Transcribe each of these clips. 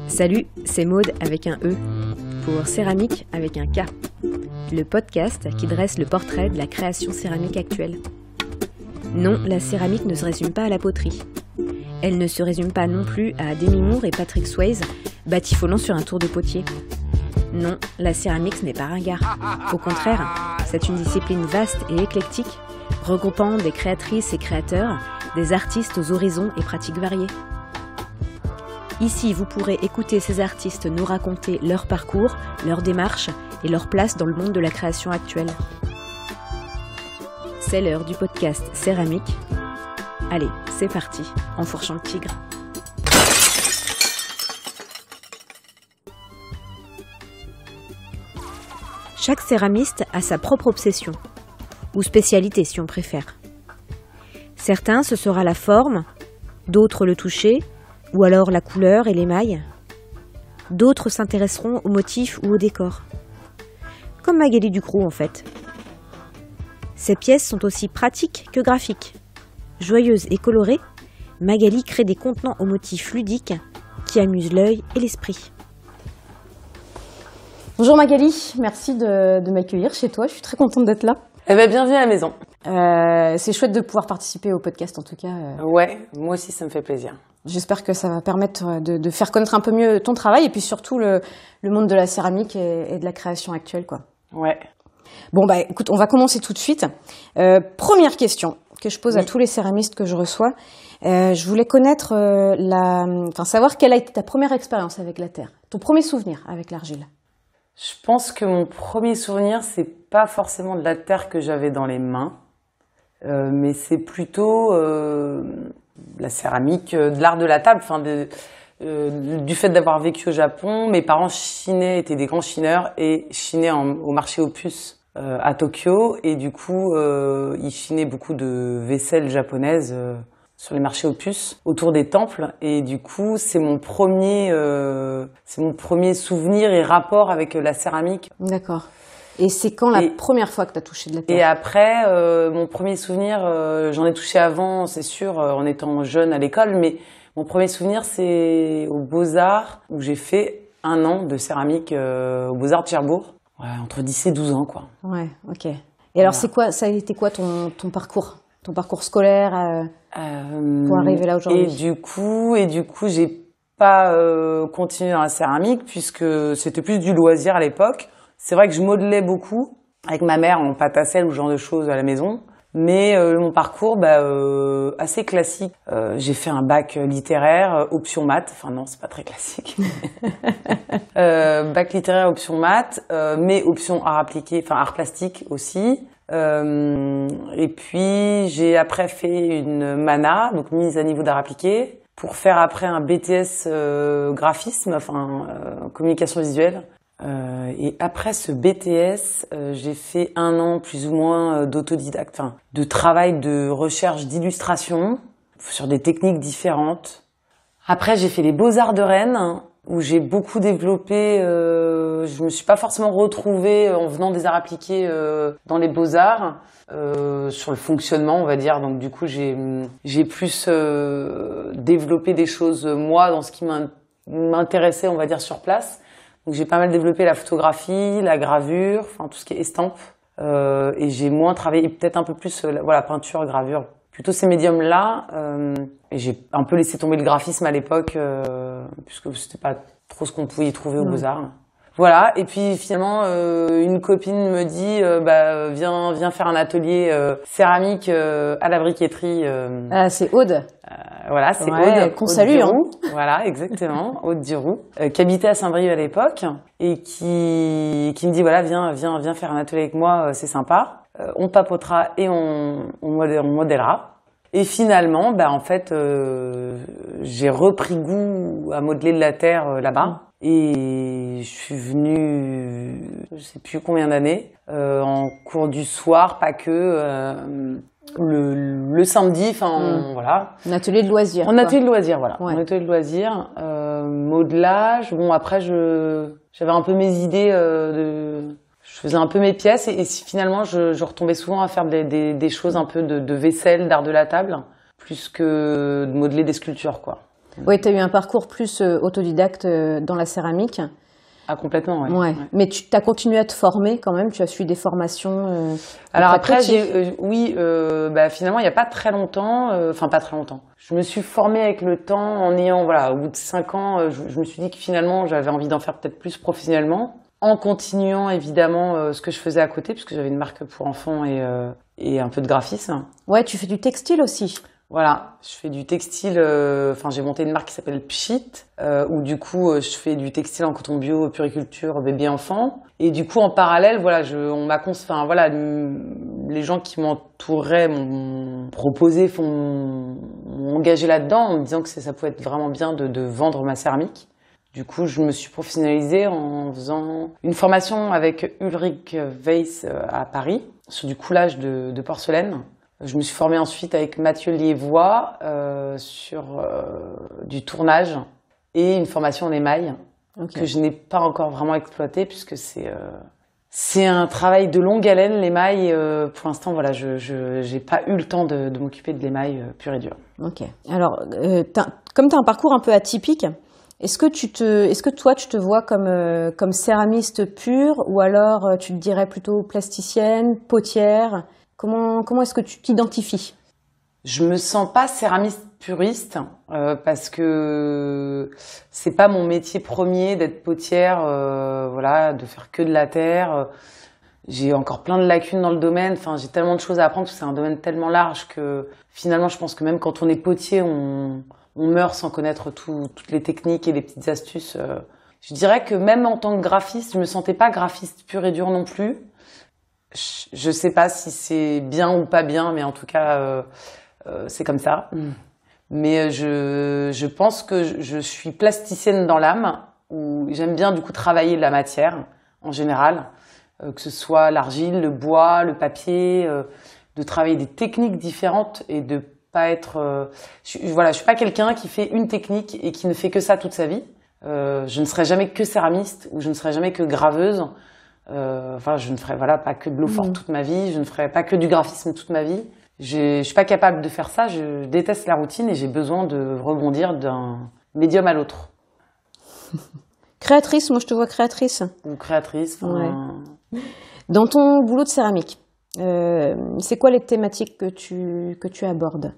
Salut, c'est Maude avec un E, pour Céramique avec un K, le podcast qui dresse le portrait de la création céramique actuelle. Non, la céramique ne se résume pas à la poterie. Elle ne se résume pas non plus à Demi Moore et Patrick Swayze, batifolant sur un tour de potier. Non, la céramique ce n'est pas ringard. Au contraire, c'est une discipline vaste et éclectique, regroupant des créatrices et créateurs, des artistes aux horizons et pratiques variées. Ici, vous pourrez écouter ces artistes nous raconter leur parcours, leur démarche et leur place dans le monde de la création actuelle. C'est l'heure du podcast Céramique. Allez, c'est parti, enfourchant le tigre. Chaque céramiste a sa propre obsession, ou spécialité si on préfère. Certains, ce sera la forme, d'autres le toucher, ou alors la couleur et l'émail. D'autres s'intéresseront aux motifs ou au décor. Comme Magali Ducrot en fait. Ces pièces sont aussi pratiques que graphiques. Joyeuses et colorées, Magali crée des contenants aux motifs ludiques qui amusent l'œil et l'esprit. Bonjour Magali, merci de m'accueillir chez toi, je suis très contente d'être là. Eh ben, bienvenue à la maison. C'est chouette de pouvoir participer au podcast en tout cas. Ouais, moi aussi ça me fait plaisir. J'espère que ça va permettre de faire connaître un peu mieux ton travail et puis surtout le monde de la céramique et de la création actuelle, quoi. Ouais. Bon, bah écoute, on va commencer tout de suite. Première question que je pose à tous les céramistes que je reçois. Je voulais connaître, savoir quelle a été ta première expérience avec la terre, ton premier souvenir avec l'argile. Je pense que mon premier souvenir, c'est pas forcément de la terre que j'avais dans les mains, mais c'est plutôt la céramique, de l'art de la table, du fait d'avoir vécu au Japon. Mes parents étaient des grands chineurs et chinaient au marché aux puces à Tokyo, et du coup ils chinaient beaucoup de vaisselle japonaise sur les marchés aux puces autour des temples, et du coup c'est mon premier souvenir et rapport avec la céramique. D'accord. Et c'est quand la première fois que tu as touché de la terre? Et après, mon premier souvenir, j'en ai touché avant, c'est sûr, en étant jeune à l'école, mais mon premier souvenir, c'est aux Beaux-Arts, où j'ai fait 1 an de céramique aux Beaux-Arts de Cherbourg. Ouais, entre 10 et 12 ans, quoi. Ouais, ok. Et alors, ça a été quoi ton parcours? Ton parcours scolaire pour arriver là aujourd'hui? Et du coup, j'ai pas continué dans la céramique, puisque c'était plus du loisir à l'époque. C'est vrai que je modelais beaucoup avec ma mère en pâte à sel ou ce genre de choses à la maison. Mais mon parcours, assez classique. J'ai fait un bac littéraire, option maths. Enfin non, c'est pas très classique. Bac littéraire, option maths, mais option art appliqué, enfin art plastique aussi. Et puis j'ai après fait une MANA, donc mise à niveau d'art appliqué, pour faire après un BTS graphisme, communication visuelle. Et après ce BTS, j'ai fait 1 an plus ou moins d'autodidacte, de travail de recherche d'illustration sur des techniques différentes. Après, j'ai fait les Beaux-Arts de Rennes, où j'ai beaucoup développé. Je me suis pas forcément retrouvée en venant des arts appliqués dans les Beaux-Arts sur le fonctionnement, on va dire. Donc du coup, j'ai plus développé des choses moi dans ce qui m'intéressait, on va dire, sur place. Donc j'ai pas mal développé la photographie, la gravure, tout ce qui est estampe. Et j'ai moins travaillé, peut-être un peu plus, peinture, gravure. Plutôt ces médiums-là. Et j'ai un peu laissé tomber le graphisme à l'époque, puisque c'était pas trop ce qu'on pouvait y trouver aux Beaux-Arts. Voilà. Et puis finalement, une copine me dit, viens faire un atelier céramique à la briqueterie. C'est Aude. Voilà, c'est Aude. Qu'on salue, hein. Voilà, exactement, Aude Duroux, qui habitait à Saint-Brieuc à l'époque, et qui me dit, voilà, viens faire un atelier avec moi, c'est sympa. On papotera et on modélera. Et finalement, en fait, j'ai repris goût à modeler de la terre là-bas. Et je suis venue, je sais plus combien d'années, en cours du soir, pas que, le samedi, voilà. Un atelier de loisirs. En atelier de loisirs, voilà. Ouais. En atelier de loisirs, modelage. Bon, après, j'avais un peu mes idées je faisais un peu mes pièces et finalement, je retombais souvent à faire des choses un peu de vaisselle, d'art de la table, plus que de modeler des sculptures, quoi. Oui, tu as eu un parcours plus autodidacte dans la céramique. Ah, complètement, ouais. Ouais. Mais tu as continué à te former quand même, tu as suivi des formations Alors après, pratiques. finalement, il n'y a pas très longtemps, pas très longtemps. Je me suis formée avec le temps en ayant, voilà, au bout de 5 ans, je me suis dit que finalement, j'avais envie d'en faire peut-être plus professionnellement, en continuant évidemment ce que je faisais à côté, puisque j'avais une marque pour enfants et un peu de graphisme. Ouais, tu fais du textile aussi. Voilà, je fais du textile. J'ai monté une marque qui s'appelle Pchit, où du coup je fais du textile en coton bio, puriculture, bébé enfant. Et du coup en parallèle, voilà, les gens qui m'entouraient m'ont proposé, m'ont engagé là-dedans en me disant que ça pouvait être vraiment bien de vendre ma céramique. Du coup, je me suis professionnalisée en faisant une formation avec Ulrich Weiss à Paris sur du coulage de porcelaine. Je me suis formée ensuite avec Mathieu Liévois sur du tournage et une formation en émail que je n'ai pas encore vraiment exploitée puisque c'est un travail de longue haleine, l'émail. Pour l'instant, voilà, je n'ai pas eu le temps de m'occuper de l'émail pur et dur. Ok. Alors, comme tu as un parcours un peu atypique, est-ce que toi, tu te vois comme céramiste pure ou alors tu te dirais plutôt plasticienne, potière? Comment est-ce que tu t'identifies? Je me sens pas céramiste puriste parce que c'est pas mon métier premier d'être potière, voilà, de faire que de la terre. J'ai encore plein de lacunes dans le domaine. Enfin, j'ai tellement de choses à apprendre parce que c'est un domaine tellement large que finalement, je pense que même quand on est potier, on meurt sans connaître toutes les techniques et les petites astuces. Je dirais que même en tant que graphiste, je me sentais pas graphiste pur et dur non plus. Je sais pas si c'est bien ou pas bien, mais en tout cas, c'est comme ça. Mais je pense que je suis plasticienne dans l'âme, où j'aime bien du coup travailler la matière en général, que ce soit l'argile, le bois, le papier, de travailler des techniques différentes et de pas être. Je suis pas quelqu'un qui fait une technique et qui ne fait que ça toute sa vie. Je ne serai jamais que céramiste ou je ne serai jamais que graveuse. Je ne ferai pas que de l'eau forte toute ma vie, je ne ferai pas que du graphisme toute ma vie. Je suis pas capable de faire ça, je déteste la routine et j'ai besoin de rebondir d'un médium à l'autre. Créatrice, moi je te vois créatrice. Ou créatrice. Ouais. Dans ton boulot de céramique, c'est quoi les thématiques que tu abordes?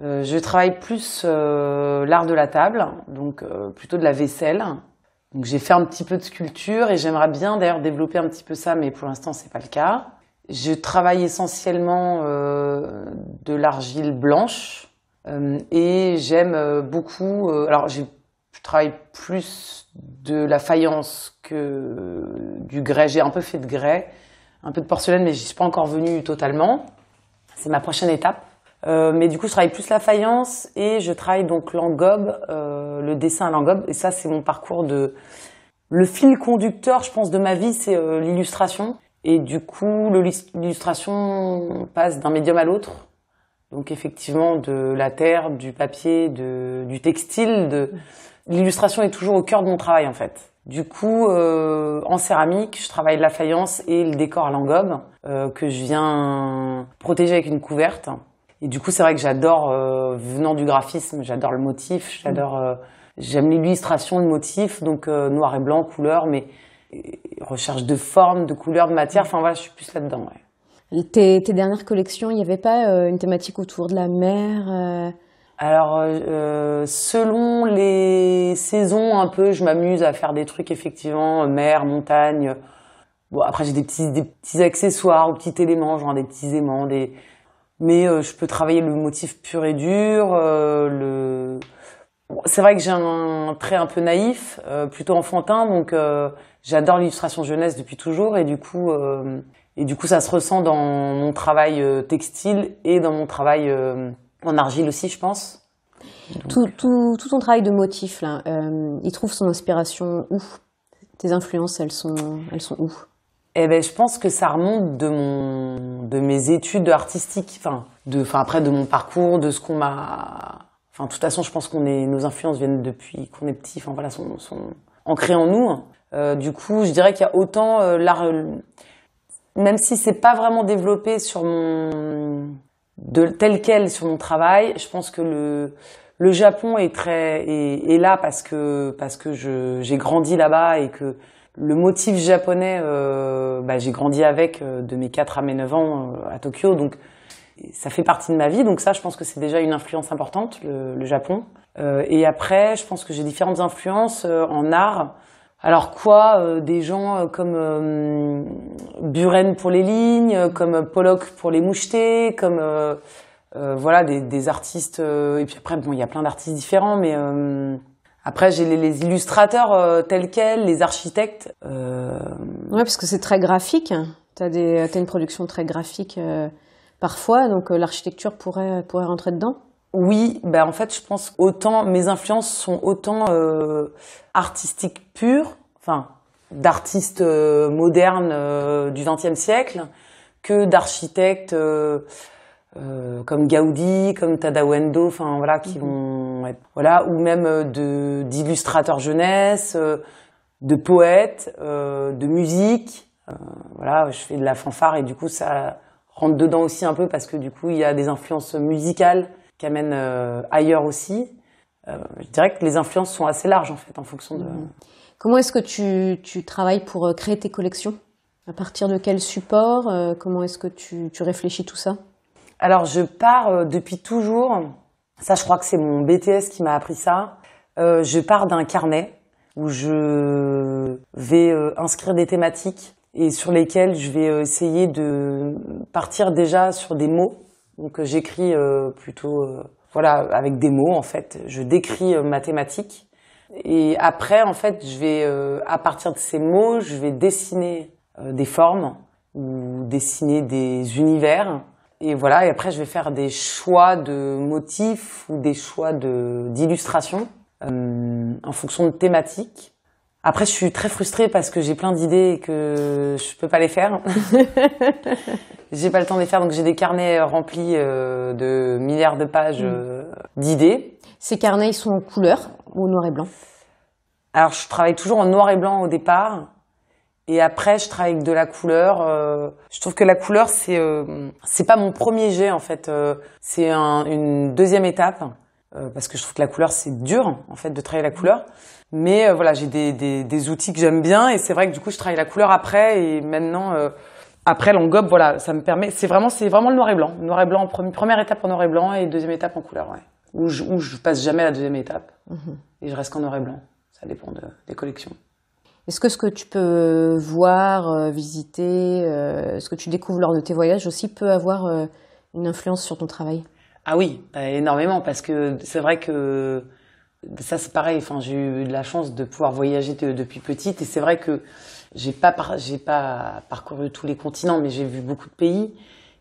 Je travaille plus l'art de la table, donc plutôt de la vaisselle. Donc j'ai fait un petit peu de sculpture et j'aimerais bien d'ailleurs développer un petit peu ça, mais pour l'instant c'est pas le cas. Je travaille essentiellement de l'argile blanche et j'aime beaucoup. Je travaille plus de la faïence que du grès. J'ai un peu fait de grès, un peu de porcelaine, mais j'y suis pas encore venue totalement. C'est ma prochaine étape. Mais du coup, je travaille plus la faïence et je travaille donc l'engobe, le dessin à l'engobe. Et ça, c'est mon parcours le fil conducteur, je pense, de ma vie, c'est l'illustration. Et du coup, l'illustration passe d'un médium à l'autre. Donc effectivement, de la terre, du papier, du textile. L'illustration est toujours au cœur de mon travail, en fait. Du coup, en céramique, je travaille la faïence et le décor à l'engobe, que je viens protéger avec une couverte. Et du coup, c'est vrai que j'adore, venant du graphisme, j'adore le motif, j'aime l'illustration, le motif, donc noir et blanc, couleur, mais recherche de forme, de couleur, de matière, je suis plus là-dedans, ouais. Tes dernières collections, il n'y avait pas une thématique autour de la mer Alors, selon les saisons, un peu, je m'amuse à faire des trucs, effectivement, mer, montagne. Bon, après, j'ai des petits accessoires ou petits éléments, genre des petits aimants, mais je peux travailler le motif pur et dur. C'est vrai que j'ai un trait un peu naïf, plutôt enfantin, donc j'adore l'illustration jeunesse depuis toujours, et du coup, ça se ressent dans mon travail textile et dans mon travail en argile aussi, je pense. Donc... Tout ton travail de motif, là, il trouve son inspiration où? Tes influences, elles sont où? Eh ben, je pense que ça remonte de mes études artistiques, après de mon parcours, de ce qu'on m'a. De toute façon, je pense nos influences viennent depuis qu'on est petit. Sont ancrées en nous. Du coup, je dirais qu'il y a autant l'art, même si c'est pas vraiment développé tel quel sur mon travail. Je pense que le Japon est là parce que j'ai grandi là-bas et que le motif japonais, j'ai grandi avec de mes 4 à mes 9 ans à Tokyo, donc ça fait partie de ma vie. Donc ça, je pense que c'est déjà une influence importante, le Japon. Et après, je pense que j'ai différentes influences en art. Alors des gens comme Buren pour les lignes, comme Pollock pour les mouchetés, comme des artistes. Et puis après, bon, il y a plein d'artistes différents, mais après j'ai les illustrateurs tels quels, les architectes. Ouais, parce que c'est très graphique. T'as une production très graphique parfois, donc l'architecture pourrait rentrer dedans. Oui, en fait, je pense autant mes influences sont autant artistiques pures, enfin d'artistes modernes du XXe siècle, que d'architectes comme Gaudi, comme Tadao Endo, enfin voilà, qui vont être, voilà, ou même d'illustrateurs jeunesse, de poètes, de musique. Voilà, je fais de la fanfare et du coup ça rentre dedans aussi un peu parce que du coup il y a des influences musicales qui amènent ailleurs aussi. Je dirais que les influences sont assez larges en fait en fonction de... Comment est-ce que tu travailles pour créer tes collections? À partir de quel support? Comment est-ce que tu réfléchis tout ça? Alors je pars depuis toujours, ça je crois que c'est mon BTS qui m'a appris ça, je pars d'un carnet où je vais inscrire des thématiques et sur lesquelles je vais essayer de partir déjà sur des mots. Donc j'écris plutôt avec des mots en fait, je décris ma thématique et après en fait je vais à partir de ces mots, je vais dessiner des formes ou dessiner des univers et voilà, et après je vais faire des choix de motifs ou des choix d'illustrations en fonction de thématiques. Après, je suis très frustrée parce que j'ai plein d'idées et que je peux pas les faire. J'ai pas le temps de les faire, donc j'ai des carnets remplis de milliards de pages d'idées. Ces carnets, ils sont en couleur ou noir et blanc? Alors, je travaille toujours en noir et blanc au départ. Et après, je travaille avec de la couleur. Je trouve que la couleur, c'est pas mon premier jet, en fait. C'est une deuxième étape. Parce que je trouve que la couleur, c'est dur, en fait, de travailler la couleur. Mais j'ai des outils que j'aime bien et c'est vrai que du coup je travaille la couleur après et maintenant après l'engobe, voilà, ça me permet, c'est vraiment le noir et blanc. Noir et blanc, première étape en noir et blanc et deuxième étape en couleur, ouais. Où je passe jamais à la deuxième étape et je reste qu'en noir et blanc. Ça dépend des collections. Est-ce que ce que tu peux voir, visiter, ce que tu découvres lors de tes voyages aussi peut avoir une influence sur ton travail? Ah oui, énormément parce que c'est vrai que ça c'est pareil, enfin j'ai eu de la chance de pouvoir voyager depuis petite et c'est vrai que j'ai pas parcouru tous les continents mais j'ai vu beaucoup de pays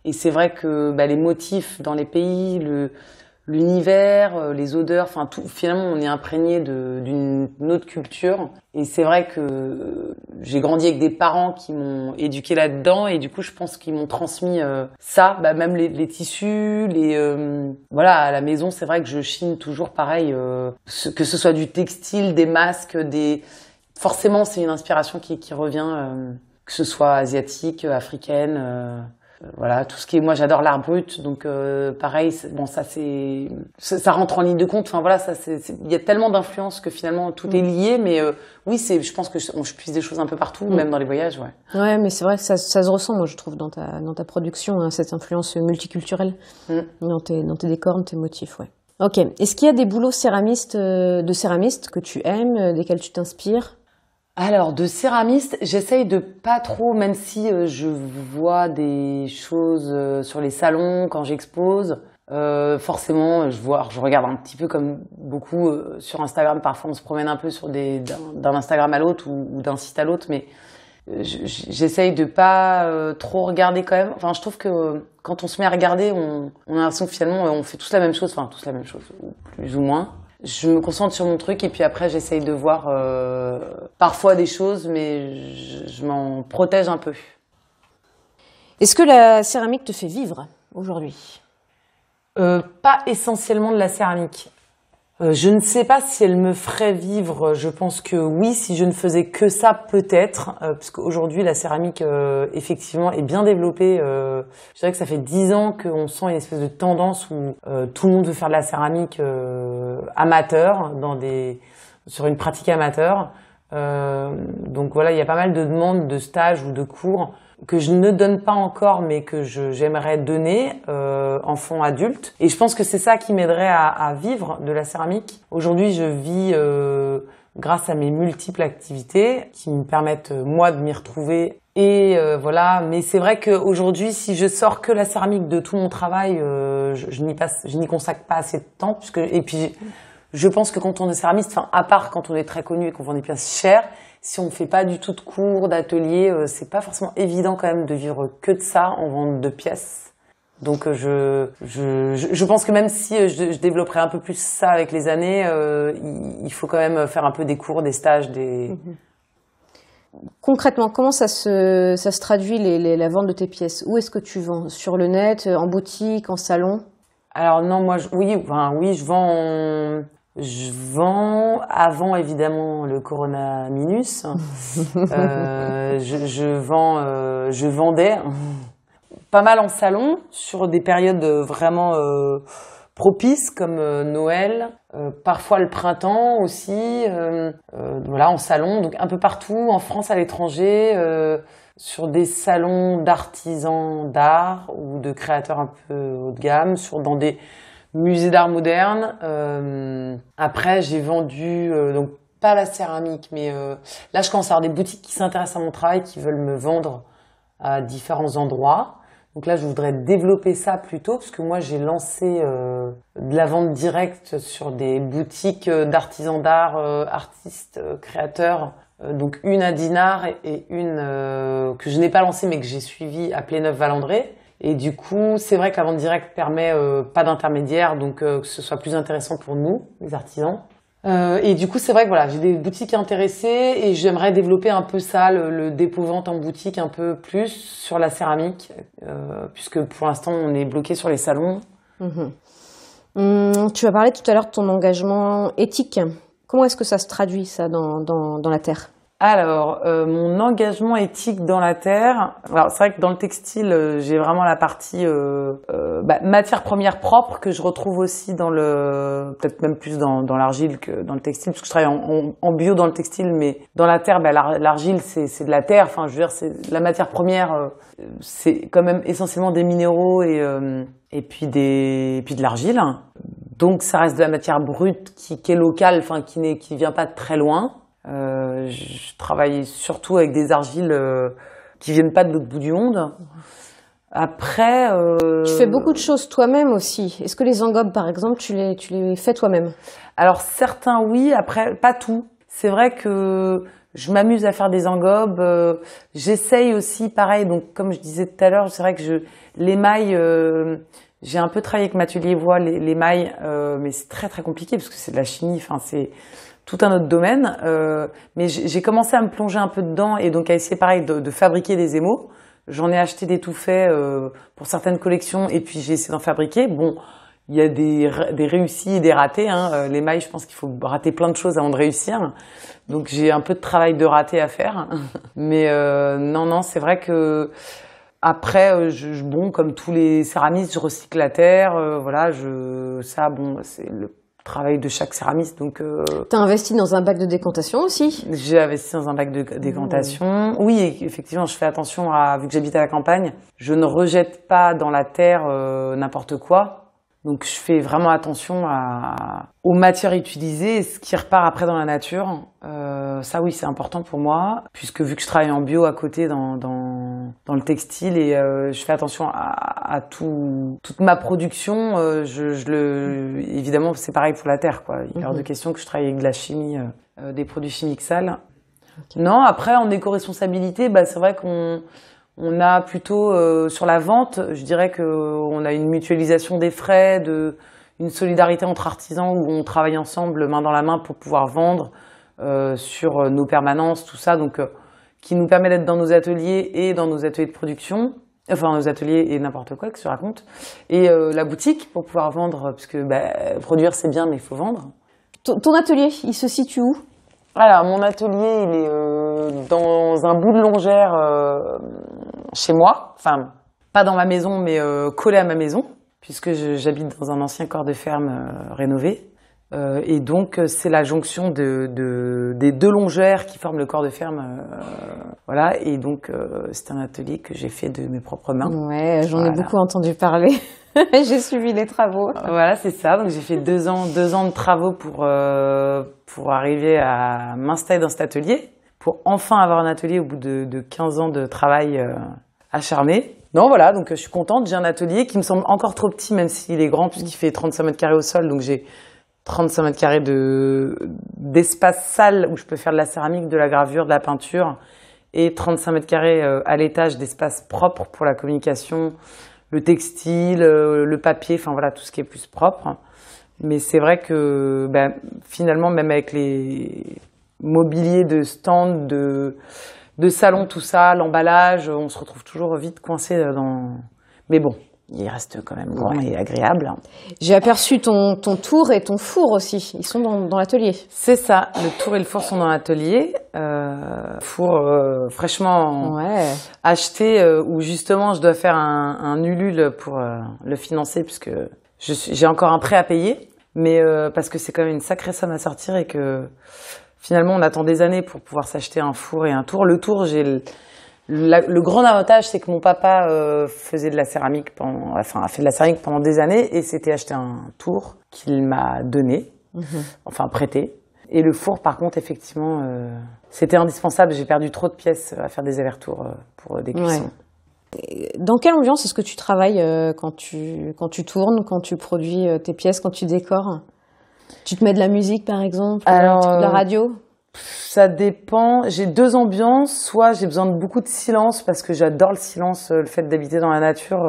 et c'est vrai que les motifs dans les pays, l'univers, les odeurs, enfin tout, finalement on est imprégné d'une autre culture et c'est vrai que j'ai grandi avec des parents qui m'ont éduqué là-dedans et du coup je pense qu'ils m'ont transmis ça, même les tissus, à la maison c'est vrai que je chine toujours pareil, que ce soit du textile, des masques, forcément c'est une inspiration qui revient, que ce soit asiatique, africaine. Voilà, tout ce qui est, moi j'adore l'art brut, donc pareil, ça rentre en ligne de compte. Enfin voilà, il y a tellement d'influences que finalement tout est lié, mais oui, je pense que je puise des choses un peu partout, même dans les voyages, ouais. Ouais, mais c'est vrai que ça se ressent, moi je trouve dans ta production, hein, cette influence multiculturelle dans tes décors, dans tes motifs, ouais. Ok. Est-ce qu'il y a des boulots de céramistes que tu aimes, desquels tu t'inspires? Alors, de céramiste, j'essaye de pas trop, même si je vois des choses sur les salons quand j'expose. Forcément, je regarde un petit peu comme beaucoup sur Instagram. Parfois, on se promène un peu d'un Instagram à l'autre ou d'un site à l'autre, mais j'essaye de pas trop regarder quand même. Enfin, je trouve que quand on se met à regarder, on a l'impression que finalement, on fait tous la même chose, plus ou moins. Je me concentre sur mon truc et puis après j'essaye de voir parfois des choses mais je m'en protège un peu. Est-ce que la céramique te fait vivre aujourd'hui? Pas essentiellement de la céramique. Je ne sais pas si elle me ferait vivre. Je pense que oui, si je ne faisais que ça, peut-être. Parce qu'aujourd'hui, la céramique, effectivement, est bien développée. Je dirais que ça fait 10 ans qu'on sent une espèce de tendance où tout le monde veut faire de la céramique amateur, sur une pratique amateur. Donc voilà, il y a pas mal de demandes de stages ou de cours que je ne donne pas encore, mais que j'aimerais donner enfants adultes. Et je pense que c'est ça qui m'aiderait à vivre de la céramique. Aujourd'hui, je vis grâce à mes multiples activités qui me permettent moi de m'y retrouver. Et voilà, mais c'est vrai qu'aujourd'hui, si je sors que la céramique de tout mon travail, je n'y consacre pas assez de temps, et puis je pense que quand on est céramiste, enfin à part quand on est très connu et qu'on vend des pièces chères, si on fait pas du tout de cours, d'ateliers, c'est pas forcément évident quand même de vivre que de ça en vente de pièces. Donc je pense que même si je développerai un peu plus ça avec les années, il faut quand même faire un peu des cours, des stages, des... Concrètement, comment ça se traduit la vente de tes pièces? Où est-ce que tu vends? Sur le net, en boutique, en salon? Alors non, moi oui, je vends avant évidemment le coronavirus. Je vendais pas mal en salon sur des périodes vraiment propices comme Noël, parfois le printemps aussi, voilà en salon, donc un peu partout en France, à l'étranger, sur des salons d'artisans d'art ou de créateurs un peu haut de gamme, dans des musée d'art moderne. Après, j'ai vendu, donc pas la céramique, mais là, je commence à avoir des boutiques qui s'intéressent à mon travail, qui veulent me vendre à différents endroits. Donc là, je voudrais développer ça plutôt, parce que moi, j'ai lancé de la vente directe sur des boutiques d'artisans d'art, artistes, créateurs. Donc une à Dinard et une que je n'ai pas lancée, mais que j'ai suivie à Pléneuf-Valandré. Et du coup, c'est vrai que la vente directe permet pas d'intermédiaire, donc que ce soit plus intéressant pour nous, les artisans. Et du coup, c'est vrai que voilà, j'ai des boutiques intéressées et j'aimerais développer un peu ça, le dépôt-vente en boutique un peu plus sur la céramique, puisque pour l'instant, on est bloqué sur les salons. Tu as parlé tout à l'heure de ton engagement éthique. Comment est-ce que ça se traduit, ça, dans la terre? Alors, mon engagement éthique dans la terre. Alors, c'est vrai que dans le textile, j'ai vraiment la partie matière première propre que je retrouve aussi peut-être même plus dans l'argile que dans le textile, parce que je travaille en bio dans le textile, mais dans la terre, l'argile c'est de la terre. Enfin, je veux dire, c'est la matière première, c'est quand même essentiellement des minéraux et puis de l'argile. Donc, ça reste de la matière brute qui est locale, enfin qui vient pas de très loin. Je travaille surtout avec des argiles qui viennent pas de l'autre bout du monde. Après, tu fais beaucoup de choses toi-même aussi. Est-ce que les engobes, par exemple, tu les fais toi-même? Alors certains oui, après pas tout. C'est vrai que je m'amuse à faire des engobes. J'essaye aussi, pareil. Donc comme je disais tout à l'heure, c'est vrai que l'émail, j'ai un peu travaillé avec Matelier Voix l'émail, mais c'est très très compliqué parce que c'est de la chimie. Enfin c'est tout un autre domaine, mais j'ai commencé à me plonger un peu dedans et donc à essayer pareil de fabriquer des émaux. J'en ai acheté des tout faits pour certaines collections et puis j'ai essayé d'en fabriquer. Bon, il y a des réussis et des ratés. L'émail, je pense qu'il faut rater plein de choses avant de réussir. Donc j'ai un peu de travail de raté à faire. Mais non, c'est vrai que après, comme tous les céramistes, je recycle la terre. C'est le travail de chaque céramiste. Donc, t'as investi dans un bac de décantation aussi? J'ai investi dans un bac de décantation. Oui, effectivement, je fais attention vu que j'habite à la campagne, je ne rejette pas dans la terre n'importe quoi. Donc, je fais vraiment attention aux matières utilisées et ce qui repart après dans la nature. Ça, oui, c'est important pour moi, puisque vu que je travaille en bio à côté dans le textile et je fais attention à toute ma production, évidemment, c'est pareil pour la terre, quoi. Il est hors de question que je travaille avec de la chimie, des produits chimiques sales. Okay. Non, après, en éco-responsabilité, c'est vrai on a plutôt sur la vente, je dirais qu'on a une mutualisation des frais, une solidarité entre artisans où on travaille ensemble main dans la main pour pouvoir vendre sur nos permanences, tout ça, donc qui nous permet d'être dans nos ateliers et dans nos ateliers de production, enfin nos ateliers et n'importe quoi que se raconte, et la boutique pour pouvoir vendre, parce que produire c'est bien mais il faut vendre. Ton atelier, il se situe où? Alors, mon atelier, il est dans un bout de longère chez moi. Enfin, pas dans ma maison, mais collé à ma maison, puisque j'habite dans un ancien corps de ferme rénové. Et donc, c'est la jonction des deux longères qui forment le corps de ferme. Voilà. Et donc, c'est un atelier que j'ai fait de mes propres mains. Ouais, j'en ai beaucoup entendu parler. J'ai suivi les travaux. Voilà, c'est ça. Donc, j'ai fait 2 ans de travaux pour arriver à m'installer dans cet atelier, pour enfin avoir un atelier au bout de 15 ans de travail acharné. Non, voilà. Donc, je suis contente. J'ai un atelier qui me semble encore trop petit, même s'il est grand, puisqu'il fait 35 mètres carrés au sol. Donc, j'ai 35 mètres carrés d'espace salle où je peux faire de la céramique, de la gravure, de la peinture, et 35 mètres carrés à l'étage d'espace propre pour la communication, le textile, le papier, enfin voilà, tout ce qui est plus propre. Mais c'est vrai que finalement, même avec les mobiliers de stand, de salon, tout ça, l'emballage, on se retrouve toujours vite coincé dans... Mais bon, il reste quand même grand et agréable. J'ai aperçu ton tour et ton four aussi. Ils sont dans l'atelier. C'est ça. Le tour et le four sont dans l'atelier. Four fraîchement acheté où justement je dois faire un Ulule pour le financer puisque j'ai encore un prêt à payer. Mais parce que c'est quand même une sacrée somme à sortir et que finalement on attend des années pour pouvoir s'acheter un four et un tour. Le tour, j'ai... Le grand avantage, c'est que mon papa faisait de la céramique a fait de la céramique pendant des années et s'était acheté un tour qu'il m'a donné, enfin prêté. Et le four, par contre, effectivement, c'était indispensable. J'ai perdu trop de pièces à faire des allers-retours pour des cuissons. Ouais. Dans quelle ambiance est-ce que tu travailles quand tu tournes, quand tu produis tes pièces, quand tu décores? Tu te mets de la musique, par exemple, de la radio? Ça dépend. J'ai 2 ambiances. Soit j'ai besoin de beaucoup de silence parce que j'adore le silence, le fait d'habiter dans la nature.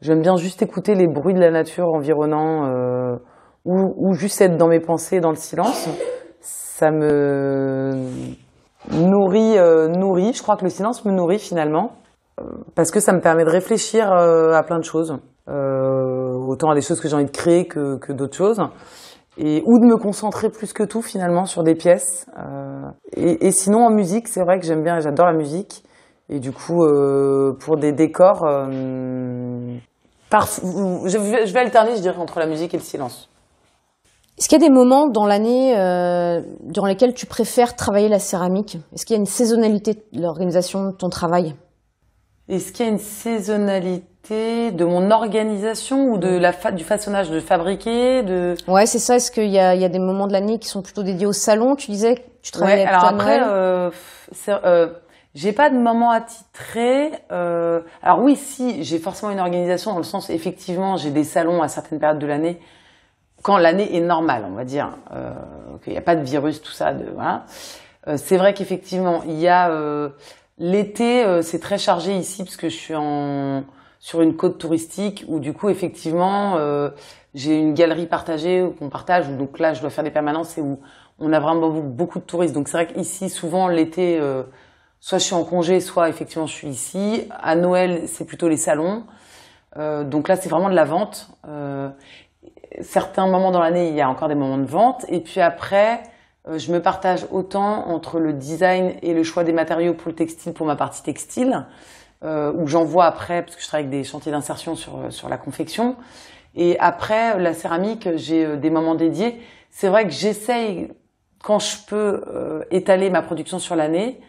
J'aime bien juste écouter les bruits de la nature environnant ou juste être dans mes pensées, dans le silence. Ça me nourrit. Je crois que le silence me nourrit finalement parce que ça me permet de réfléchir à plein de choses. Autant à des choses que j'ai envie de créer que d'autres choses. Ou de me concentrer plus que tout finalement sur des pièces. Et sinon en musique, c'est vrai que j'adore la musique. Et du coup, pour des décors, je vais alterner, je dirais, entre la musique et le silence. Est-ce qu'il y a des moments dans l'année durant lesquels tu préfères travailler la céramique? Est-ce qu'il y a une saisonnalité de l'organisation de ton travail? Est-ce qu'il y a une saisonnalité de mon organisation ou du façonnage, de fabriquer, Ouais, c'est ça. Est-ce qu'il y a des moments de l'année qui sont plutôt dédiés au salon? Tu disais que tu travaillais alors après, j'ai pas de moment attitré. Alors oui, si, j'ai forcément une organisation dans le sens, effectivement, j'ai des salons à certaines périodes de l'année, quand l'année est normale, on va dire, qu'il n'y a pas de virus, tout ça, voilà. C'est vrai qu'effectivement, il y a l'été, c'est très chargé ici parce que je suis sur une côte touristique où du coup effectivement j'ai une galerie partagée qu'on partage où donc là je dois faire des permanences et où on a vraiment beaucoup de touristes. Donc c'est vrai qu'ici souvent l'été soit je suis en congé, soit effectivement je suis ici. À Noël c'est plutôt les salons. Donc là c'est vraiment de la vente. Certains moments dans l'année il y a encore des moments de vente et puis après je me partage autant entre le design et le choix des matériaux pour le textile, pour ma partie textile, où j'envoie après, parce que je travaille avec des chantiers d'insertion sur la confection. Et après, la céramique, j'ai des moments dédiés. C'est vrai que j'essaye, quand je peux, étaler ma production sur l'année.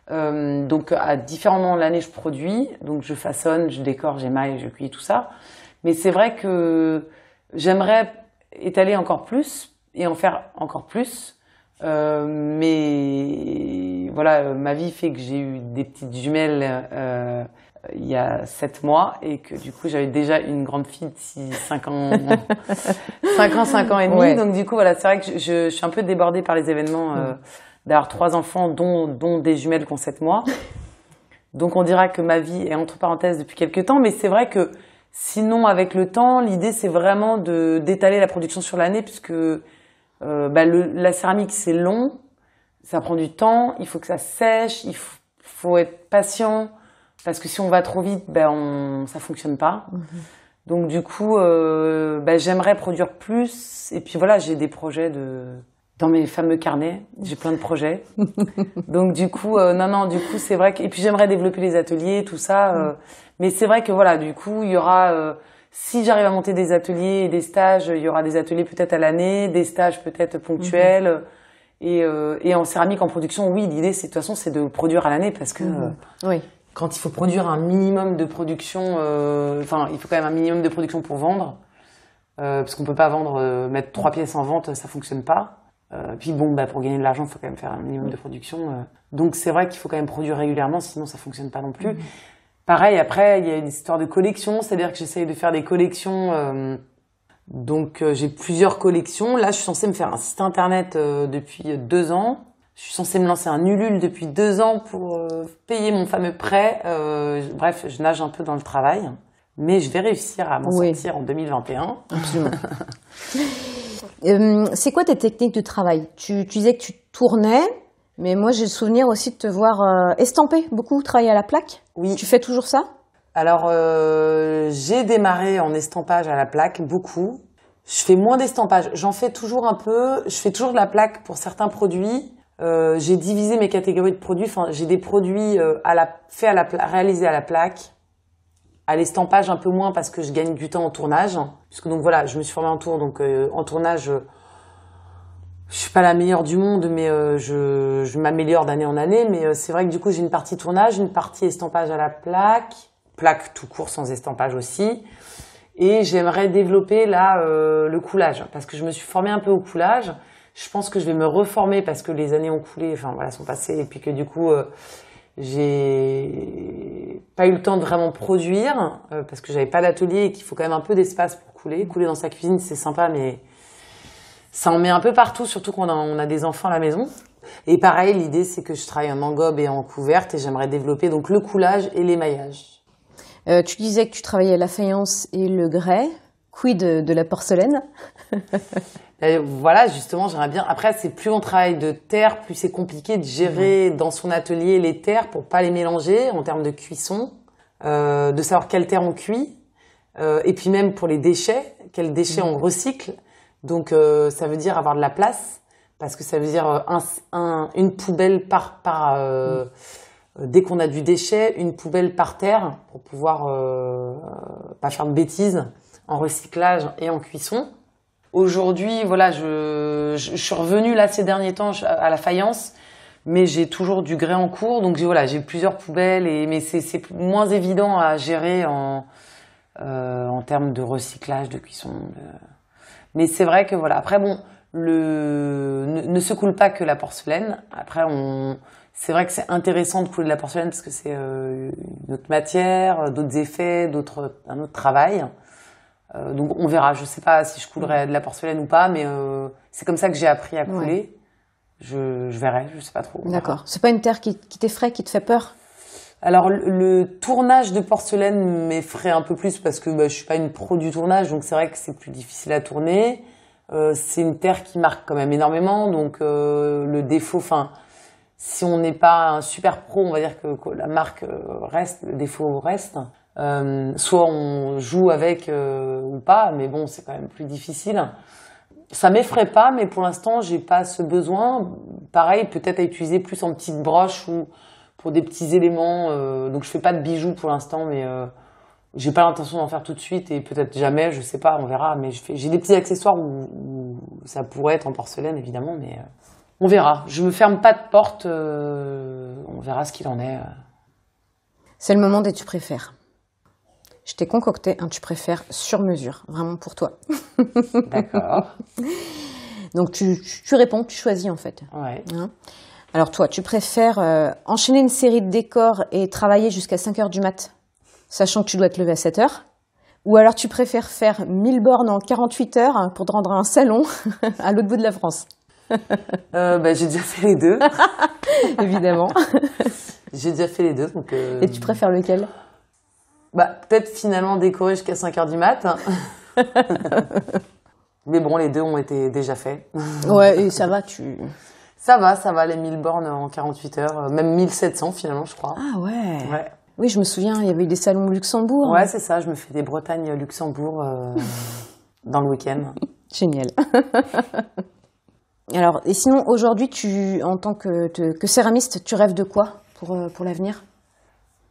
Donc, à différents moments de l'année, je produis. Donc, je façonne, je décore, j'émaille, je cuis, tout ça. Mais c'est vrai que j'aimerais étaler encore plus et en faire encore plus. Mais voilà, ma vie fait que j'ai eu des petites jumelles il y a 7 mois et que du coup j'avais déjà une grande fille de 5 ans, 5 ans et demi. Ouais. Donc du coup voilà, c'est vrai que je suis un peu débordée par les événements d'avoir 3 enfants dont des jumelles qui ont 7 mois. Donc on dira que ma vie est entre parenthèses depuis quelques temps, mais c'est vrai que sinon avec le temps, l'idée c'est vraiment d'étaler la production sur l'année puisque la céramique c'est long, ça prend du temps, il faut que ça sèche, il faut être patient parce que si on va trop vite, ça fonctionne pas. Donc du coup, j'aimerais produire plus. Et puis voilà, j'ai des projets dans mes fameux carnets. J'ai plein de projets. Donc du coup, du coup, c'est vrai que... Et puis j'aimerais développer les ateliers, tout ça. Mais c'est vrai que voilà, du coup, il y aura... si j'arrive à monter des ateliers et des stages, il y aura des ateliers peut-être à l'année, des stages peut-être ponctuels. Et en céramique, en production, oui, l'idée, c'est de toute façon, c'est de produire à l'année parce que Oui. quand il faut produire un minimum de production, il faut quand même un minimum de production pour vendre, parce qu'on peut pas vendre, mettre 3 pièces en vente, ça fonctionne pas. Puis bon, pour gagner de l'argent, il faut quand même faire un minimum de production. Donc c'est vrai qu'il faut quand même produire régulièrement, sinon ça fonctionne pas non plus. Pareil, après, il y a une histoire de collection, c'est-à-dire que j'essaye de faire des collections. Donc j'ai plusieurs collections. Là, je suis censée me faire un site internet depuis 2 ans. Je suis censée me lancer un Ulule depuis 2 ans pour payer mon fameux prêt. Bref, je nage un peu dans le travail. Mais je vais réussir à m'en sortir en 2021. Absolument. C'est quoi tes techniques de travail? Tu disais que tu tournais, mais moi j'ai le souvenir aussi de te voir estamper beaucoup, travailler à la plaque. Oui. Tu fais toujours ça? Alors, j'ai démarré en estampage à la plaque, beaucoup. Je fais moins d'estampage. J'en fais toujours un peu. Je fais toujours de la plaque pour certains produits. J'ai divisé mes catégories de produits. Enfin, j'ai des produits réalisés à la plaque. À l'estampage, un peu moins parce que je gagne du temps en tournage. Puisque donc voilà, je me suis formée en tour. Donc, en tournage, je suis pas la meilleure du monde, mais je m'améliore d'année en année. Mais c'est vrai que du coup, j'ai une partie tournage, une partie estampage à la plaque tout court sans estampage aussi. Et j'aimerais développer là le coulage parce que je me suis formée un peu au coulage. Je pense que je vais me reformer parce que les années ont coulé, sont passées et puis que du coup j'ai pas eu le temps de vraiment produire parce que j'avais pas d'atelier et qu'il faut quand même un peu d'espace pour couler. Couler dans sa cuisine, c'est sympa mais ça en met un peu partout, surtout quand on a des enfants à la maison. Et pareil, l'idée c'est que je travaille en engobe et en couverte et j'aimerais développer donc le coulage et l'émaillage. Tu disais que tu travaillais la faïence et le grès. Quid de la porcelaine? Voilà, justement, j'aimerais bien. Après, c'est plus on travaille de terre, plus c'est compliqué de gérer dans son atelier les terres pour pas les mélanger en termes de cuisson, de savoir quelle terre on cuit, et puis même pour les déchets, quels déchets on recycle. Donc, ça veut dire avoir de la place, parce que ça veut dire une poubelle dès qu'on a du déchet, une poubelle par terre pour pouvoir pas faire de bêtises en recyclage et en cuisson. Aujourd'hui, voilà, je suis revenue là ces derniers temps à la faïence, mais j'ai toujours du grès en cours, donc j'ai plusieurs poubelles mais c'est moins évident à gérer en termes de recyclage, de cuisson. Mais c'est vrai que voilà. Après bon, ne se coule pas que la porcelaine. Après c'est vrai que c'est intéressant de couler de la porcelaine parce que c'est une autre matière, d'autres effets, un autre travail. Donc on verra. Je sais pas si je coulerai de la porcelaine ou pas, mais c'est comme ça que j'ai appris à couler. Ouais. Je verrai, je sais pas trop. D'accord. C'est pas une terre qui t'effraie, qui te fait peur? Alors le tournage de porcelaine m'effraie un peu plus parce que je suis pas une pro du tournage, donc c'est vrai que c'est plus difficile à tourner. C'est une terre qui marque quand même énormément, donc le défaut, si on n'est pas un super pro, on va dire que la marque reste, le défaut reste. Soit on joue avec ou pas, mais bon, c'est quand même plus difficile. Ça m'effraie pas, mais pour l'instant, j'ai pas ce besoin. Pareil, peut-être à utiliser plus en petites broches ou pour des petits éléments. Donc je fais pas de bijoux pour l'instant, mais j'ai pas l'intention d'en faire tout de suite et peut-être jamais, je sais pas, on verra. Mais j'ai des petits accessoires où ça pourrait être en porcelaine évidemment, mais on verra. Je me ferme pas de porte. On verra ce qu'il en est. C'est le moment des tu préfères. Je t'ai concocté un tu préfères sur mesure, vraiment pour toi. D'accord. Donc tu réponds, tu choisis en fait. Ouais. Hein? Alors toi, tu préfères enchaîner une série de décors et travailler jusqu'à 5h du mat, sachant que tu dois te lever à 7h? Ou alors tu préfères faire 1000 bornes en 48 heures pour te rendre à un salon à l'autre bout de la France? J'ai déjà fait les deux. Évidemment. J'ai déjà fait les deux. Donc, Et tu préfères lequel? Peut-être finalement décorer jusqu'à 5h du mat. Mais bon, les deux ont été déjà faits. Ouais, et ça va, Ça va, les 1000 bornes en 48 heures. Même 1700 finalement, je crois. Ah ouais. Ouais. Oui, je me souviens, il y avait eu des salons au Luxembourg. Ouais, c'est ça. Je me fais des Bretagne-Luxembourg dans le week-end. Génial. Alors, et sinon, aujourd'hui, en tant que céramiste, tu rêves de quoi pour l'avenir?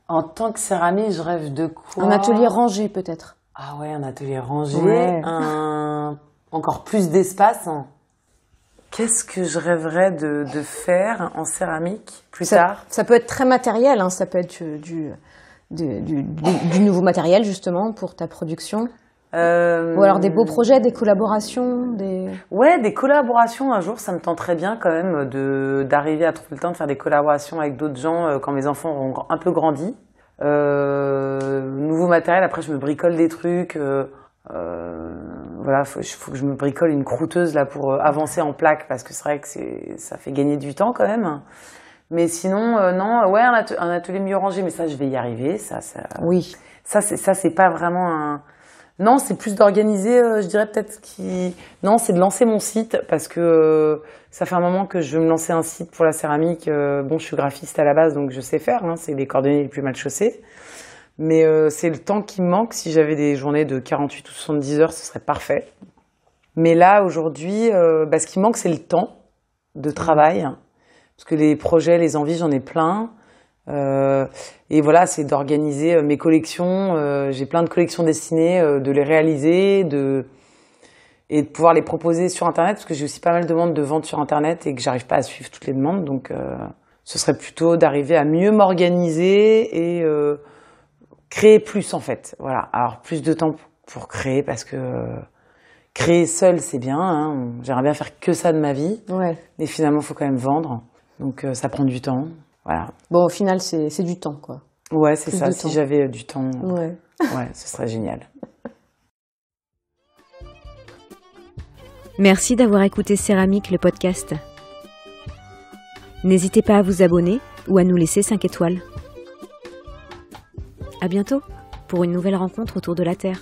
En tant que céramiste, je rêve de quoi? Un atelier rangé, peut-être. Ah ouais, un atelier rangé, Ouais. encore plus d'espace. Qu'est-ce que je rêverais de faire en céramique plus tard? Ça peut être très matériel, hein, ça peut être du nouveau matériel, justement, pour ta production. Ou alors des beaux projets, des collaborations, Ouais, des collaborations un jour, ça me tenterait bien quand même d'arriver à trouver le temps de faire des collaborations avec d'autres gens quand mes enfants auront un peu grandi. Nouveau matériel, après je me bricole des trucs. Voilà, faut que je me bricole une croûteuse là pour avancer en plaque parce que c'est vrai que ça fait gagner du temps quand même. Mais sinon, non, ouais, un atelier mieux rangé, mais ça je vais y arriver. Oui. Ça c'est pas vraiment un. Non, c'est plus d'organiser, je dirais peut-être Non, c'est de lancer mon site parce que ça fait un moment que je veux me lancer un site pour la céramique. Bon, je suis graphiste à la base, donc je sais faire, hein, c'est les cordonniers les plus mal chaussés. Mais c'est le temps qui me manque. Si j'avais des journées de 48 ou 70 heures, ce serait parfait. Mais là, aujourd'hui, ce qui me manque, c'est le temps de travail. Parce que les projets, les envies, j'en ai plein. Et voilà, c'est d'organiser mes collections. J'ai plein de collections dessinées, de les réaliser, et de pouvoir les proposer sur Internet, parce que j'ai aussi pas mal de demandes de vente sur Internet et que j'arrive pas à suivre toutes les demandes. Donc, ce serait plutôt d'arriver à mieux m'organiser et créer plus, en fait. Voilà. Alors, plus de temps pour créer, parce que créer seul, c'est bien. Hein. J'aimerais bien faire que ça de ma vie. Ouais. Mais finalement, il faut quand même vendre. Donc, ça prend du temps. Voilà. Bon, au final, c'est du temps, quoi. Ouais, c'est Plus ça. de Si temps. j'avais du temps, Ouais. ouais, ce serait génial. Merci d'avoir écouté Céramique, le podcast. N'hésitez pas à vous abonner ou à nous laisser 5 étoiles. À bientôt pour une nouvelle rencontre autour de la Terre.